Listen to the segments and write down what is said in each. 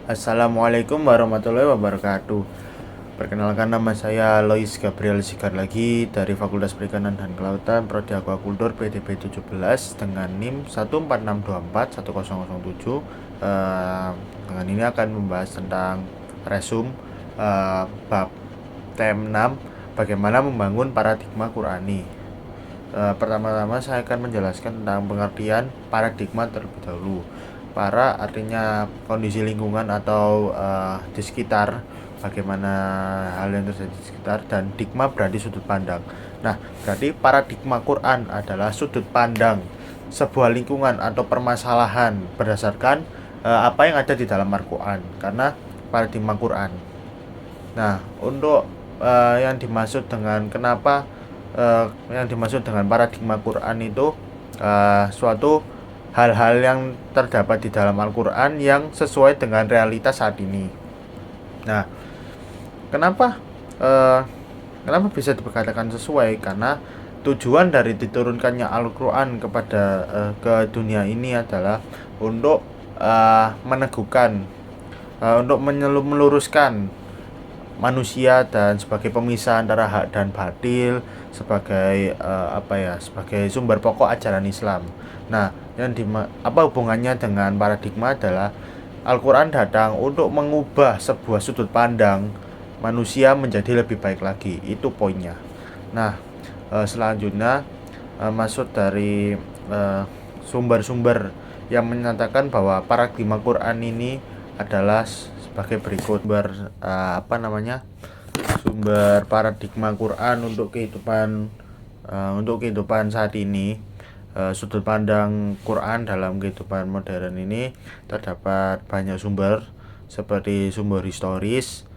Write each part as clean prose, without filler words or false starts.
Assalamualaikum warahmatullahi wabarakatuh. Perkenalkan, nama saya Lois Gabriel Sigar lagi dari Fakultas Perikanan dan Kelautan Prodi Aquacultur PDB 17 dengan NIM 146241007. Dengan ini akan membahas tentang resum bab tem 6, bagaimana membangun paradigma Qurani. Pertama-tama saya akan menjelaskan tentang pengertian paradigma terlebih dahulu. Para artinya kondisi lingkungan atau di sekitar, bagaimana hal yang terjadi di sekitar, dan digma berarti sudut pandang. Nah, berarti paradigma Quran adalah sudut pandang sebuah lingkungan atau permasalahan berdasarkan apa yang ada di dalam Al-Quran, karena paradigma Quran. Nah, untuk yang dimaksud dengan yang dimaksud dengan paradigma Quran itu suatu hal-hal yang terdapat di dalam Al-Quran yang sesuai dengan realitas saat ini. Nah, kenapa eh, kenapa bisa dikatakan sesuai? Karena tujuan dari diturunkannya Al-Quran ke dunia ini adalah untuk meneguhkan, untuk meluruskan manusia dan sebagai pemisah antara hak dan batil, sebagai sebagai sumber pokok ajaran Islam. Nah, apa hubungannya dengan paradigma adalah Al-Quran datang untuk mengubah sebuah sudut pandang manusia menjadi lebih baik lagi. Itu poinnya. Nah, selanjutnya masuk dari sumber-sumber yang menyatakan bahwa paradigma Quran ini adalah sebagai berikut. Sumber paradigma Quran untuk kehidupan saat ini. Sudut pandang Quran dalam kehidupan modern ini terdapat banyak sumber, seperti sumber historis,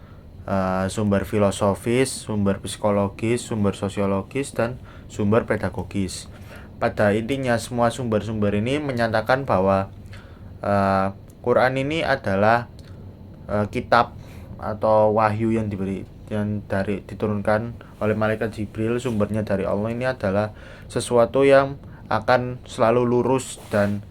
sumber filosofis, sumber psikologis, sumber sosiologis, dan sumber pedagogis. Pada intinya, semua sumber-sumber ini menyatakan bahwa Quran ini adalah kitab atau wahyu yang diturunkan oleh malaikat Jibril, sumbernya dari Allah. Ini adalah sesuatu yang akan selalu lurus dan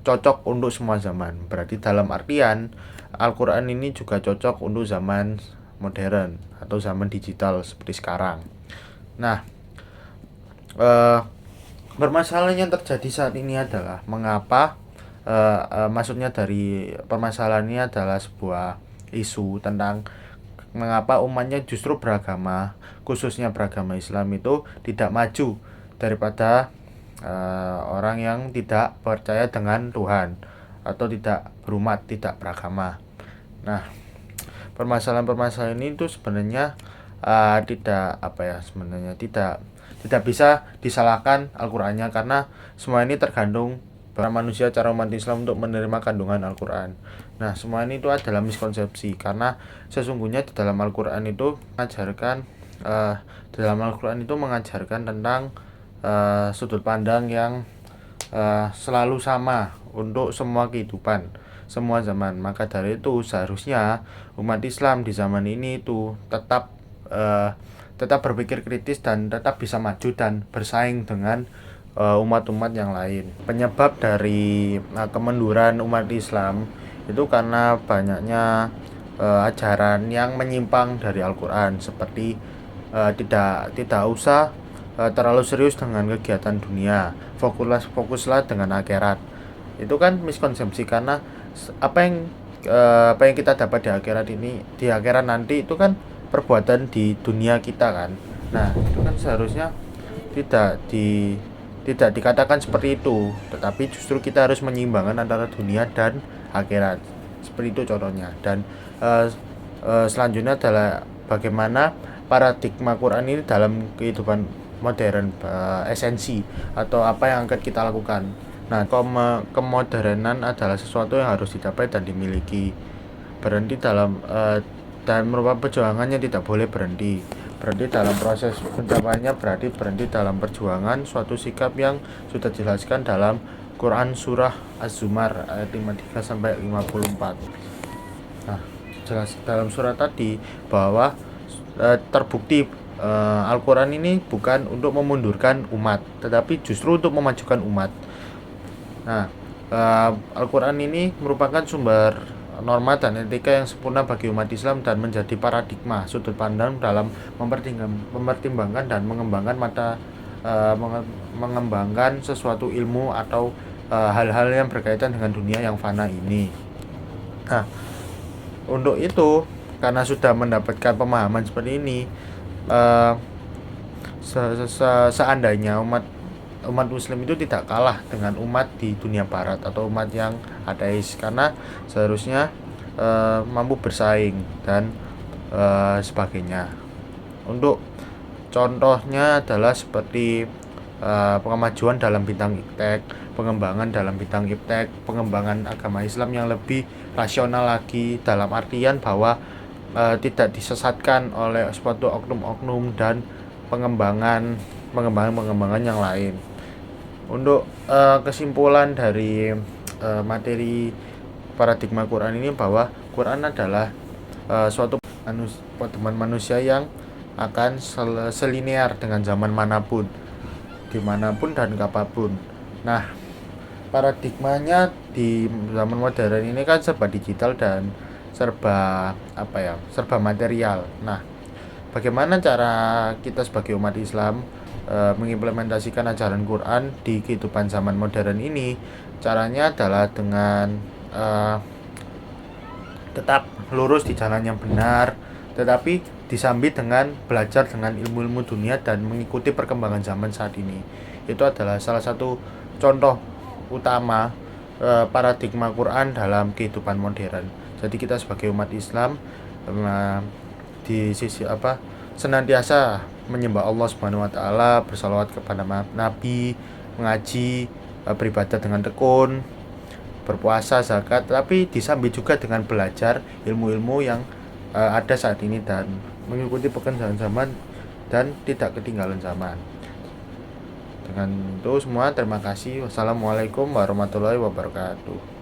cocok untuk semua zaman. Berarti dalam artian Al-Quran ini juga cocok untuk zaman modern atau zaman digital seperti sekarang. Nah, permasalahan yang terjadi saat ini adalah mengapa maksudnya dari permasalahan ini adalah sebuah isu tentang mengapa umatnya justru beragama, khususnya beragama Islam itu tidak maju daripada orang yang tidak percaya dengan Tuhan atau tidak berumat, tidak beragama. Nah, permasalahan-permasalahan ini itu sebenarnya tidak bisa disalahkan Al-Qur'annya, karena semua ini tergantung para manusia, cara umat Islam untuk menerima kandungan Al-Quran. Nah, semua ini itu adalah miskonsepsi, karena sesungguhnya di dalam Al-Quran itu mengajarkan tentang sudut pandang yang selalu sama untuk semua kehidupan, semua zaman. Maka dari itu seharusnya umat Islam di zaman ini itu tetap berpikir kritis dan tetap bisa maju dan bersaing dengan umat-umat yang lain. Penyebab dari kemunduran umat Islam itu karena banyaknya ajaran yang menyimpang dari Al-Quran, seperti tidak usah terlalu serius dengan kegiatan dunia, fokuslah dengan akhirat. Itu kan miskonsepsi, karena apa yang kita dapat di akhirat nanti itu kan perbuatan di dunia kita kan. Nah, itu kan seharusnya tidak dikatakan seperti itu, tetapi justru kita harus menyeimbangkan antara dunia dan akhirat. Seperti itu contohnya. Dan selanjutnya adalah bagaimana paradigma Quran ini dalam kehidupan modern, esensi atau apa yang akan kita lakukan. Nah, kemodernan adalah sesuatu yang harus dicapai dan dimiliki. Berhenti dalam dan merupakan perjuangannya tidak boleh berhenti. Berhenti dalam proses pencapaiannya berarti berhenti dalam perjuangan, suatu sikap yang sudah dijelaskan dalam Quran surah Az-Zumar ayat 53 sampai 54. Nah, jelas dalam surat tadi bahwa terbukti Al-Quran ini bukan untuk memundurkan umat, tetapi justru untuk memajukan umat. Nah, Al-Quran ini merupakan sumber norma dan etika yang sempurna bagi umat Islam dan menjadi paradigma sudut pandang dalam mempertimbangkan dan mengembangkan sesuatu ilmu atau hal-hal yang berkaitan dengan dunia yang fana ini. Nah, untuk itu, karena sudah mendapatkan pemahaman seperti ini, seandainya umat Muslim itu tidak kalah dengan umat di dunia Barat atau umat yang ateis, karena seharusnya mampu bersaing dan sebagainya. Untuk contohnya adalah seperti kemajuan dalam bidang iptek, pengembangan dalam bidang iptek, pengembangan agama Islam yang lebih rasional lagi, dalam artian bahwa tidak disesatkan oleh suatu oknum-oknum dan pengembangan yang lain. Untuk kesimpulan dari materi paradigma Quran ini, bahwa Quran adalah suatu teman manusia yang akan selinear dengan zaman manapun, dimanapun dan kapanpun. Nah, paradigmanya di zaman modern ini kan serba digital dan serba material. Nah, bagaimana cara kita sebagai umat Islam mengimplementasikan ajaran Quran di kehidupan zaman modern ini? Caranya adalah dengan tetap lurus di jalan yang benar, tetapi disambit dengan belajar dengan ilmu-ilmu dunia dan mengikuti perkembangan zaman saat ini. Itu adalah salah satu contoh utama paradigma Quran dalam kehidupan modern. Jadi kita sebagai umat Islam di sisi senantiasa menyembah Allah Subhanahu wa taala, bersalawat kepada Nabi, mengaji, beribadah dengan tekun, berpuasa, zakat, tapi disambit juga dengan belajar ilmu-ilmu yang ada saat ini dan mengikuti perkembangan zaman dan tidak ketinggalan zaman. Dengan itu semua, terima kasih. Wassalamualaikum warahmatullahi wabarakatuh.